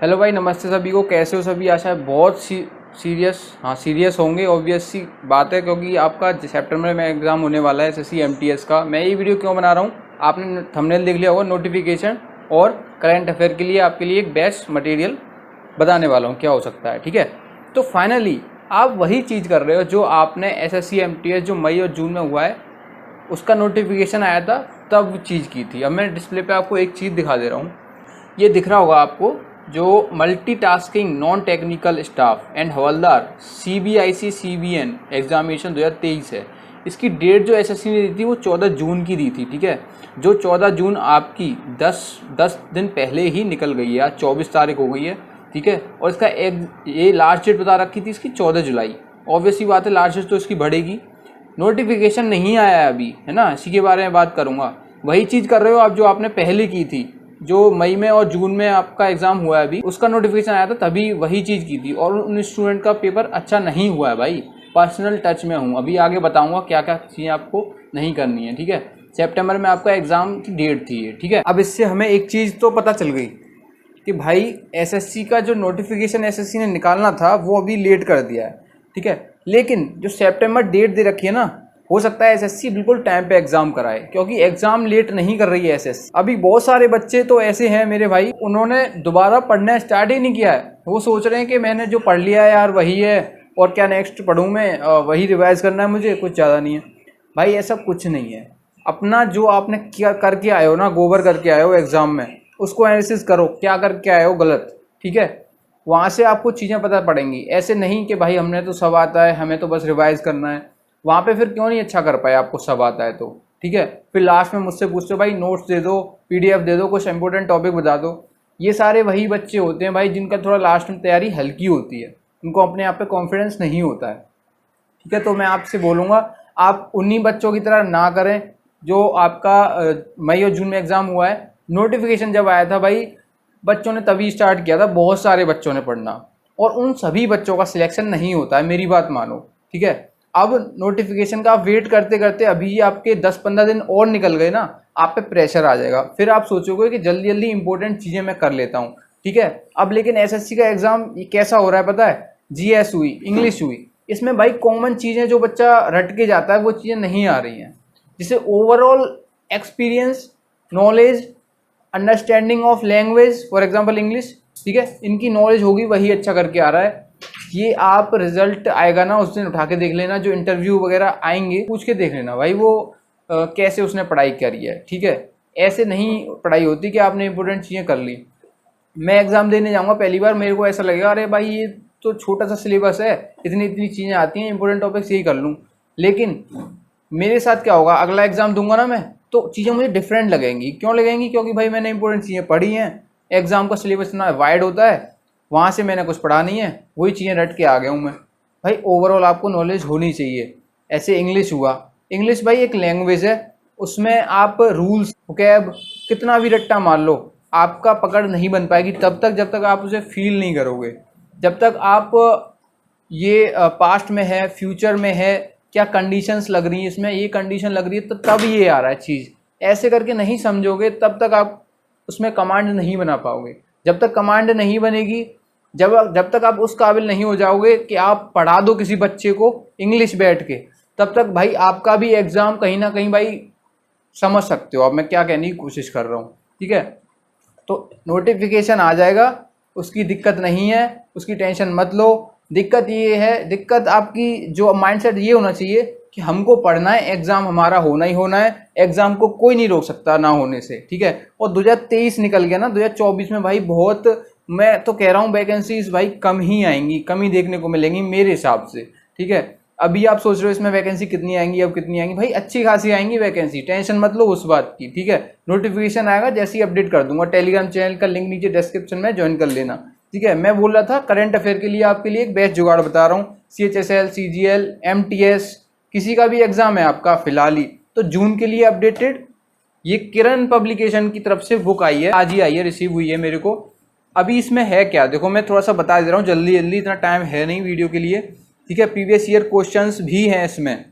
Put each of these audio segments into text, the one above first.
Hello भाई, नमस्ते सभी को। कैसे हो सभी? आशा है बहुत सीरियस होंगे। ऑब्वियस सी बात है, क्योंकि आपका सितंबर में एग्ज़ाम होने वाला है एसएससी एमटीएस का। मैं ये वीडियो क्यों बना रहा हूँ, आपने थंबनेल देख लिया होगा। नोटिफिकेशन और करंट अफेयर के लिए आपके लिए एक बेस्ट मटेरियल बताने वाला हूँ क्या हो सकता है। ठीक है, तो फाइनली आप वही चीज़ कर रहे हो जो आपने एसएससी एमटीएस जो मई और जून में हुआ है उसका नोटिफिकेशन आया था तब चीज़ की थी। अब मैं डिस्प्ले पे आपको एक चीज़ दिखा दे रहा हूँ। ये दिख रहा होगा आपको, जो multitasking non technical staff and havildar CBIC CBN examination 2023 है। इसकी डेट जो एसएससी ने दी थी वो 14 जून की दी थी। ठीक है, जो 14 जून आपकी 10 दिन पहले ही निकल गई है। आज 24 तारीख हो गई है। ठीक है, और इसका ये लास्ट डेट बता रखी थी इसकी 14 जुलाई। ऑब्वियसली बात है, लास्ट डेट तो इसकी बढ़ेगी। नोटिफिकेशन नहीं आया है अभी, है ना, इसी के बारे में बात करूँगा। वही चीज़ कर रहे हो आप जो आपने पहले की थी, जो मई में और जून में आपका एग्जाम हुआ है अभी, उसका नोटिफिकेशन आया था तभी वही चीज़ की थी। और उन स्टूडेंट का पेपर अच्छा नहीं हुआ है भाई। पर्सनल टच में हूँ, अभी आगे बताऊंगा क्या क्या चीज़ें आपको नहीं करनी है। ठीक है, सितंबर में आपका एग्ज़ाम की डेट थी ये। ठीक है, अब इससे हमें एक चीज़ तो पता चल गई कि भाई एसएससी का जो नोटिफिकेशन एसएससी ने निकालना था वो अभी लेट कर दिया है। ठीक है, लेकिन जो सितंबर डेट दे रखी है ना, हो सकता है एसएससी बिल्कुल टाइम पे एग्जाम कराए, क्योंकि एग्जाम लेट नहीं कर रही है एसएससी। अभी बहुत सारे बच्चे तो ऐसे हैं मेरे भाई, उन्होंने दोबारा पढ़ना स्टार्ट ही नहीं किया है। वो सोच रहे हैं कि मैंने जो पढ़ लिया है यार वही है, और क्या नेक्स्ट पढ़ूँ मैं, वही रिवाइज करना है मुझे, कुछ ज़्यादा नहीं है। भाई ऐसा कुछ नहीं है। अपना जो आपने क्या करके आए हो ना, गोबर करके आए हो एग्जाम में, उसको एनालिसिस करो, क्या करके आए हो गलत। ठीक है, वहाँ से आपको चीज़ें पता पड़ेंगी। ऐसे नहीं कि भाई हमने तो सब आता है, हमें तो बस रिवाइज करना है। वहाँ पे फिर क्यों नहीं अच्छा कर पाए, आपको सब आता है तो। ठीक है, फिर लास्ट में मुझसे पूछते हो भाई नोट्स दे दो, पीडीएफ दे दो, कुछ इंपॉर्टेंट टॉपिक बता दो। ये सारे वही बच्चे होते हैं भाई जिनका थोड़ा लास्ट में तैयारी हल्की होती है, उनको अपने आप पे कॉन्फिडेंस नहीं होता है। ठीक है, तो मैं आपसे बोलूँगा आप उन्हीं बच्चों की तरह ना करें जो आपका मई और जून में एग्ज़ाम हुआ है। नोटिफिकेशन जब आया था भाई, बच्चों ने तभी स्टार्ट किया था, बहुत सारे बच्चों ने पढ़ना, और उन सभी बच्चों का सिलेक्शन नहीं होता है, मेरी बात मानो। ठीक है, अब नोटिफिकेशन का आप वेट करते करते अभी आपके 10-15 दिन और निकल गए ना, आप पे प्रेशर आ जाएगा। फिर आप सोचोगे कि जल्दी जल्दी इंपॉर्टेंट चीज़ें मैं कर लेता हूँ। ठीक है, अब लेकिन एसएससी का एग्ज़ाम ये कैसा हो रहा है पता है? जीएस हुई, इंग्लिश हुई, इसमें भाई कॉमन चीज़ें जो बच्चा रट के जाता है वो चीज़ें नहीं आ रही हैं। जिसे overall experience, knowledge, understanding of language, for example English, ठीक है, इनकी नॉलेज होगी, वही अच्छा करके आ रहा है। ये आप रिजल्ट आएगा ना उस दिन उठा के देख लेना, जो इंटरव्यू वगैरह आएंगे पूछ के देख लेना भाई वो कैसे उसने पढ़ाई करी है। ठीक है, ऐसे नहीं पढ़ाई होती कि आपने इंपॉर्टेंट चीज़ें कर ली। मैं एग्ज़ाम देने जाऊँगा पहली बार, मेरे को ऐसा लगेगा अरे भाई ये तो छोटा सा सिलेबस है, इतनी इतनी चीज़ें आती हैं, इंपॉर्टेंट टॉपिक्स यही कर लूँ। लेकिन मेरे साथ क्या होगा, अगला एग्ज़ाम दूंगा ना मैं, तो चीज़ें मुझे डिफरेंट लगेंगी। क्यों लगेंगी? क्योंकि भाई मैंने इंपॉर्टेंट चीज़ें पढ़ी हैं। एग्ज़ाम का सिलेबस इतना वाइड होता है, वहाँ से मैंने कुछ पढ़ा नहीं है, वही चीज़ें रट के आ गया हूँ मैं। भाई ओवरऑल आपको नॉलेज होनी चाहिए। ऐसे इंग्लिश हुआ, इंग्लिश भाई एक लैंग्वेज है, उसमें आप रूल्स वोकैब कितना भी रट्टा मार लो, आपका पकड़ नहीं बन पाएगी तब तक जब तक आप उसे फील नहीं करोगे। जब तक आप ये पास्ट में है, फ्यूचर में है, क्या कंडीशंस लग रही हैं, इसमें ये कंडीशन लग रही है तो तब ये आ रहा है चीज़, ऐसे करके नहीं समझोगे तब तक आप उसमें कमांड नहीं बना पाओगे। जब तक कमांड नहीं बनेगी, जब तक आप उस काबिल नहीं हो जाओगे कि आप पढ़ा दो किसी बच्चे को इंग्लिश बैठ के, तब तक भाई आपका भी एग्ज़ाम कहीं ना कहीं भाई समझ सकते हो अब मैं क्या कहने की कोशिश कर रहा हूँ। ठीक है, तो नोटिफिकेशन आ जाएगा, उसकी दिक्कत नहीं है, उसकी टेंशन मत लो। दिक्कत ये है, दिक्कत आपकी जो माइंडसेट ये होना चाहिए कि हमको पढ़ना है, एग्ज़ाम हमारा होना ही होना है, एग्ज़ाम को कोई नहीं रोक सकता ना होने से। ठीक है, और 2023 निकल गया ना, 2024 में भाई बहुत, मैं तो कह रहा हूँ वैकेंसीज भाई कम ही आएंगी, कम ही देखने को मिलेंगी मेरे हिसाब से। ठीक है, अभी आप सोच रहे हो इसमें वैकेंसी कितनी आएंगी, अब कितनी आएंगी, भाई अच्छी खासी आएंगी वैकेंसी, टेंशन मत लो उस बात की। ठीक है, नोटिफिकेशन आएगा जैसे ही अपडेट कर दूंगा। टेलीग्राम चैनल का लिंक नीचे डिस्क्रिप्शन में ज्वाइन कर लेना। ठीक है, मैं बोल रहा था करंट अफेयर के लिए आपके लिए एक बेस्ट जुगाड़ बता रहा हूँ। CHSL, CGL, MTS, किसी का भी एग्जाम है आपका फिलहाल ही, तो जून के लिए अपडेटेड ये किरण पब्लिकेशन की तरफ से बुक आई है, आज ही आई है, रिसीव हुई है मेरे को। अभी इसमें है क्या, देखो मैं थोड़ा सा बता दे रहा हूँ जल्दी जल्दी, इतना टाइम है नहीं वीडियो के लिए। ठीक है, प्रीवियस ईयर क्वेश्चंस भी हैं इसमें,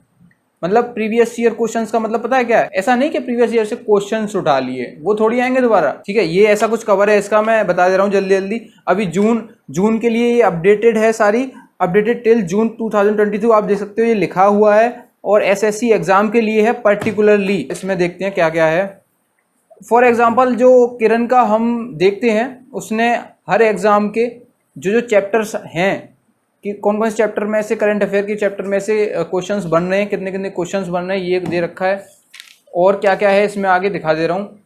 मतलब प्रीवियस ईयर क्वेश्चंस का मतलब पता है क्या है? ऐसा नहीं कि प्रीवियस ईयर से क्वेश्चंस उठा लिए, वो थोड़ी आएंगे दोबारा, ठीक है। ये ऐसा कुछ कवर है इसका, मैं बता दे रहा हूँ जल्दी जल्दी। अभी जून के लिए ये अपडेटेड है, सारी अपडेटेड टिल जून 2022 आप देख सकते हो, ये लिखा हुआ है। और एसएससी एग्जाम के लिए है पर्टिकुलरली। इसमें देखते हैं क्या क्या है। फॉर एग्जाम्पल जो किरण का हम देखते हैं, उसने हर एग्जाम के जो चैप्टर्स हैं कि कौन कौन से चैप्टर में से, करंट अफेयर के चैप्टर में से क्वेश्चंस बन रहे हैं, कितने कितने क्वेश्चंस बन रहे हैं, ये दे रखा है। और क्या क्या है इसमें आगे दिखा दे रहा हूँ।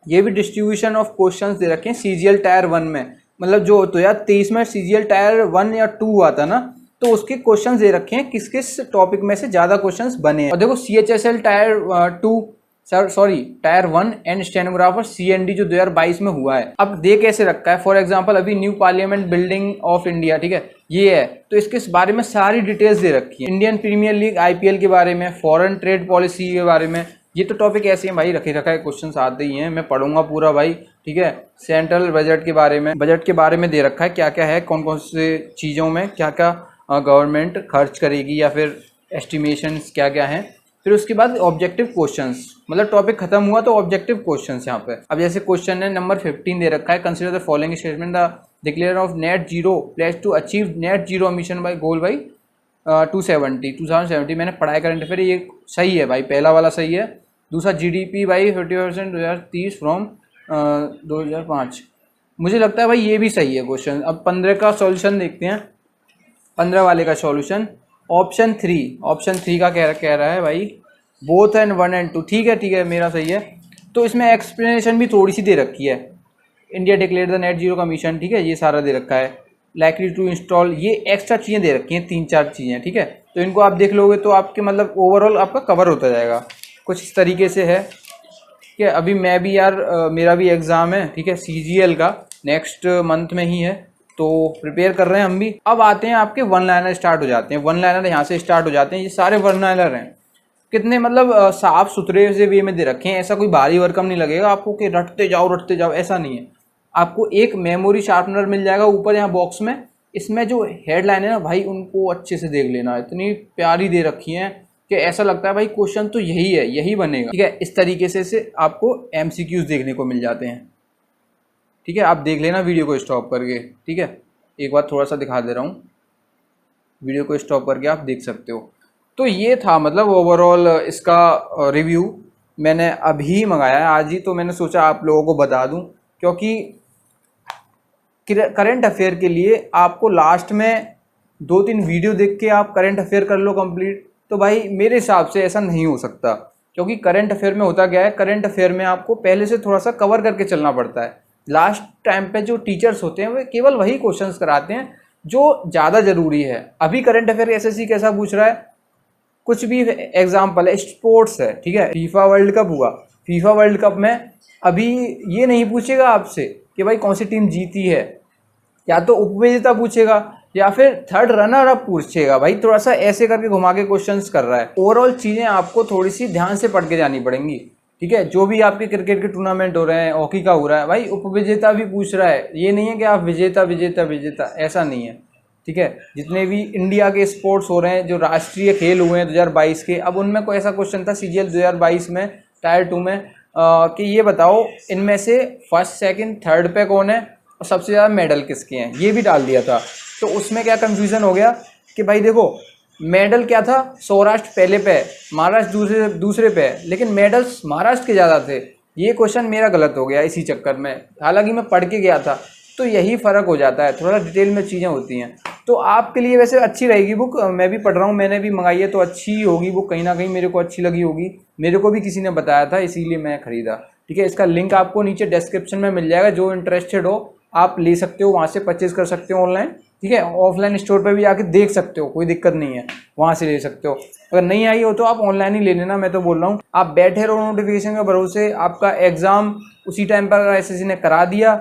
ये भी डिस्ट्रीब्यूशन ऑफ क्वेश्चंस दे रखे हैं सीजीएल टायर 1 में, मतलब जो 2023 में सीजीएल टायर 1 या 2 हुआ था ना, तो उसके क्वेश्चंस दे रखे हैं किस किस टॉपिक में से ज़्यादा क्वेश्चंस बने हैं। और देखो CHSL tyre 2 tyre 1 and stenographer C&D जो 2022 में हुआ है। अब दे कैसे रखा है, फॉर एग्जांपल अभी new parliament building of India, ठीक है, ये है, तो इसके बारे में सारी डिटेल्स दे रखी है। इंडियन प्रीमियर लीग आईपीएल के बारे में, फॉरेन ट्रेड पॉलिसी के बारे में, ये तो टॉपिक ऐसे हैं भाई, रखे रखा है, क्वेश्चंस आते ही हैं, मैं पढ़ूंगा पूरा भाई, ठीक है। सेंट्रल बजट के बारे में दे रखा है, क्या क्या है, कौन कौन से चीज़ों में क्या क्या गवर्नमेंट खर्च करेगी या फिर एस्टिमेशंस क्या क्या हैं। फिर उसके बाद ऑब्जेक्टिव क्वेश्चंस, मतलब टॉपिक खत्म हुआ तो ऑब्जेक्टिव क्वेश्चंस यहाँ पे। अब जैसे क्वेश्चन है नंबर 15 दे रखा है, consider the following statement, the declare of net zero place to achieve net zero emission by goal by 2070। मैंने पढ़ाई करंट अफेयर, ये सही है भाई, पहला वाला सही है। दूसरा GDP बाई 50% 2030 फ्रॉम 2005, मुझे लगता है भाई ये भी सही है क्वेश्चन। अब 15 का सॉल्यूशन देखते हैं, 15 वाले का सॉल्यूशन। ऑप्शन 3 का कह रहा है भाई बोथ एंड 1 एंड 2, ठीक है, मेरा सही है। तो इसमें एक्सप्लेनेशन भी थोड़ी सी दे रखी है, India declare the net zero commission, ठीक है, ये सारा दे रखा है। लाइकली टू इंस्टॉल, ये एक्स्ट्रा चीज़ें दे रखी हैं, 3-4 चीज़ें, ठीक है। तो इनको आप देख लोगे तो आपके मतलब ओवरऑल आपका कवर होता जाएगा, कुछ इस तरीके से है, ठीक है। अभी मैं भी यार मेरा भी एग्ज़ाम है, ठीक है, CGL का नेक्स्ट मंथ में ही है, तो प्रिपेयर कर रहे हैं हम भी। अब आते हैं आपके वन लाइनर स्टार्ट हो जाते हैं, वन लाइनर यहाँ से स्टार्ट हो जाते हैं, ये सारे वन लाइनर हैं, कितने मतलब साफ सुथरे से वे में दे रखे हैं, ऐसा कोई भारी भरकम नहीं लगेगा आपको कि रटते जाओ, ऐसा नहीं है। आपको एक मेमोरी शार्पनर मिल जाएगा ऊपर यहाँ बॉक्स में, इसमें जो हेडलाइन है ना भाई, उनको अच्छे से देख लेना, इतनी प्यारी दे रखी हैं कि ऐसा लगता है भाई क्वेश्चन तो यही है, यही बनेगा, ठीक है। इस तरीके से आपको MCQs देखने को मिल जाते हैं, ठीक है। आप देख लेना वीडियो को स्टॉप करके, ठीक है, एक बार थोड़ा सा दिखा दे रहा हूँ, वीडियो को स्टॉप करके आप देख सकते हो। तो ये था मतलब ओवरऑल इसका रिव्यू, मैंने अभी मंगाया है आज ही, तो मैंने सोचा आप लोगों को बता दूं, क्योंकि करंट अफेयर के लिए आपको लास्ट में 2-3 वीडियो देख के आप करंट अफेयर कर लो कंप्लीट, तो भाई मेरे हिसाब से ऐसा नहीं हो सकता। क्योंकि करंट अफेयर में होता क्या है, करंट अफेयर में आपको पहले से थोड़ा सा कवर करके चलना पड़ता है। लास्ट टाइम पे जो टीचर्स होते हैं वे केवल वही क्वेश्चंस कराते हैं जो ज़्यादा ज़रूरी है। अभी करंट अफेयर एसएससी कैसा पूछ रहा है, कुछ भी एग्जाम्पल है, स्पोर्ट्स है, ठीक है, फीफा वर्ल्ड कप हुआ, फीफा वर्ल्ड कप में अभी ये नहीं पूछेगा आपसे कि भाई कौन सी टीम जीती है, या तो उपविजेता पूछेगा या फिर थर्ड रनर अप पूछेगा। भाई थोड़ा सा ऐसे करके घुमा के क्वेश्चंस कर रहा है। ओवरऑल चीज़ें आपको थोड़ी सी ध्यान से पढ़ के जानी पड़ेंगी, ठीक है। जो भी आपके क्रिकेट के टूर्नामेंट हो रहे हैं, हॉकी का हो रहा है, भाई उपविजेता भी पूछ रहा है, ये नहीं है कि आप विजेता, ऐसा नहीं है, ठीक है। जितने भी इंडिया के स्पोर्ट्स हो रहे हैं, जो राष्ट्रीय खेल हुए हैं 2022 के, अब उनमें कोई ऐसा क्वेश्चन था CGL 2022 में टायर 2 में कि ये बताओ इनमें से फर्स्ट सेकंड थर्ड पे कौन है और सबसे ज़्यादा मेडल किसके हैं, ये भी डाल दिया था। तो उसमें क्या कंफ्यूजन हो गया कि भाई देखो मेडल क्या था, सौराष्ट्र पहले पे, महाराष्ट्र दूसरे पे, लेकिन मेडल्स महाराष्ट्र के ज़्यादा थे। ये क्वेश्चन मेरा गलत हो गया इसी चक्कर में, हालांकि मैं पढ़ के गया था। तो यही फ़र्क हो जाता है, थोड़ा डिटेल में चीज़ें होती हैं। तो आपके लिए वैसे अच्छी रहेगी बुक, मैं भी पढ़ रहा हूँ, मैंने भी मंगाई है, तो अच्छी होगी बुक, कहीं ना कहीं मेरे को अच्छी लगी होगी, मेरे को भी किसी ने बताया था इसीलिए मैं ख़रीदा, ठीक है। इसका लिंक आपको नीचे डिस्क्रिप्शन में मिल जाएगा, जो इंटरेस्टेड हो आप ले सकते हो, वहाँ से परचेज़ कर सकते हो ऑनलाइन, ठीक है। ऑफलाइन स्टोर पर भी आके देख सकते हो, कोई दिक्कत नहीं है, वहाँ से ले सकते हो। अगर नहीं आई हो तो आप ऑनलाइन ही ले लेना, मैं तो बोल रहा हूँ। आप बैठे रहो नोटिफिकेशन के भरोसे, आपका एग्ज़ाम उसी टाइम पर एसएससी ने करा दिया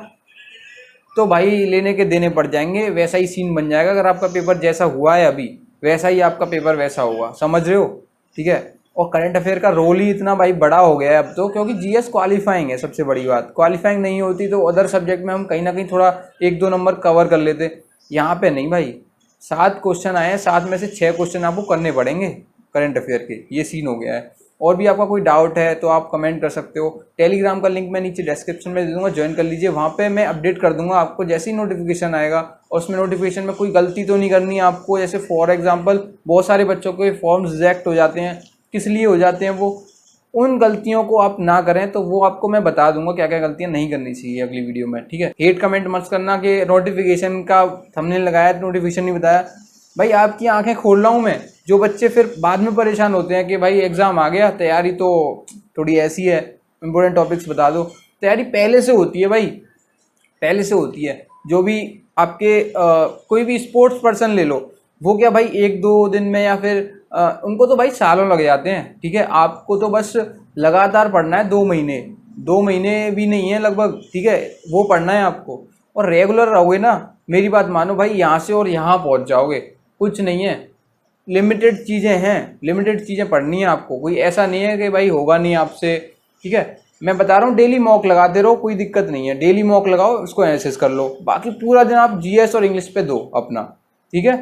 तो भाई लेने के देने पड़ जाएंगे, वैसा ही सीन बन जाएगा। अगर आपका पेपर जैसा हुआ है अभी, वैसा ही आपका पेपर वैसा होगा, समझ रहे हो, ठीक है। और करंट अफेयर का रोल ही इतना भाई बड़ा हो गया है अब तो, क्योंकि जीएस क्वालिफाइंग है, सबसे बड़ी बात। क्वालिफाइंग नहीं होती तो अदर सब्जेक्ट में हम कहीं ना कहीं थोड़ा 1-2 नंबर कवर कर लेते, यहाँ पे नहीं भाई। 7 क्वेश्चन आए हैं, 7 में से 6 क्वेश्चन आपको करने पड़ेंगे करंट अफेयर के। ये सीन हो गया है। और भी आपका कोई डाउट है तो आप कमेंट कर सकते हो। टेलीग्राम का लिंक मैं नीचे डिस्क्रिप्शन में दे दूंगा, ज्वाइन कर लीजिए। वहाँ पे मैं अपडेट कर दूंगा आपको जैसे ही नोटिफिकेशन आएगा। और उसमें नोटिफिकेशन में कोई गलती तो नहीं करनी है आपको। जैसे फॉर एग्जांपल बहुत सारे बच्चों के फॉर्म्स रिजेक्ट हो जाते हैं, किस लिए हो जाते हैं वो, उन गलतियों को आप ना करें। तो वो आपको मैं बता दूंगा क्या क्या गलतियां नहीं करनी चाहिए अगली वीडियो में, ठीक है। हेट कमेंट मत करना कि नोटिफिकेशन का थंबनेल लगाया तो नोटिफिकेशन नहीं बताया। भाई आपकी आंखें खोल रहा हूँ मैं। जो बच्चे फिर बाद में परेशान होते हैं कि भाई एग्जाम आ गया, तैयारी तो थोड़ी ऐसी है, इंपॉर्टेंट टॉपिक्स बता दो। तैयारी पहले से होती है भाई, पहले से होती है। जो भी आपके कोई भी स्पोर्ट्स पर्सन ले लो, वो क्या भाई एक दो दिन में या फिर उनको तो भाई सालों लग जाते हैं, ठीक है। आपको तो बस लगातार पढ़ना है, 2 महीने, 2 महीने भी नहीं है लगभग, ठीक है, वो पढ़ना है आपको। और रेगुलर रहोगे ना, मेरी बात मानो भाई, यहाँ से और यहाँ पहुँच जाओगे। कुछ नहीं है, लिमिटेड चीज़ें हैं, लिमिटेड चीज़ें पढ़नी है आपको। कोई ऐसा नहीं है कि भाई होगा नहीं आपसे, ठीक है। मैं बता रहा हूँ डेली मॉक लगाते रहो, कोई दिक्कत नहीं है। डेली मॉक लगाओ, उसको एनालिसिस कर लो। बाकी पूरा दिन आप जीएस और इंग्लिश पे दो अपना, ठीक है।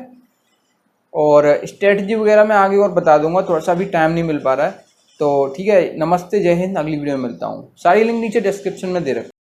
और स्ट्रेटजी वगैरह मैं आगे और बता दूंगा, थोड़ा सा अभी टाइम नहीं मिल पा रहा है। तो ठीक है, नमस्ते, जय हिंद। अगली वीडियो में मिलता हूँ। सारी लिंक नीचे डिस्क्रिप्शन में दे रखा है।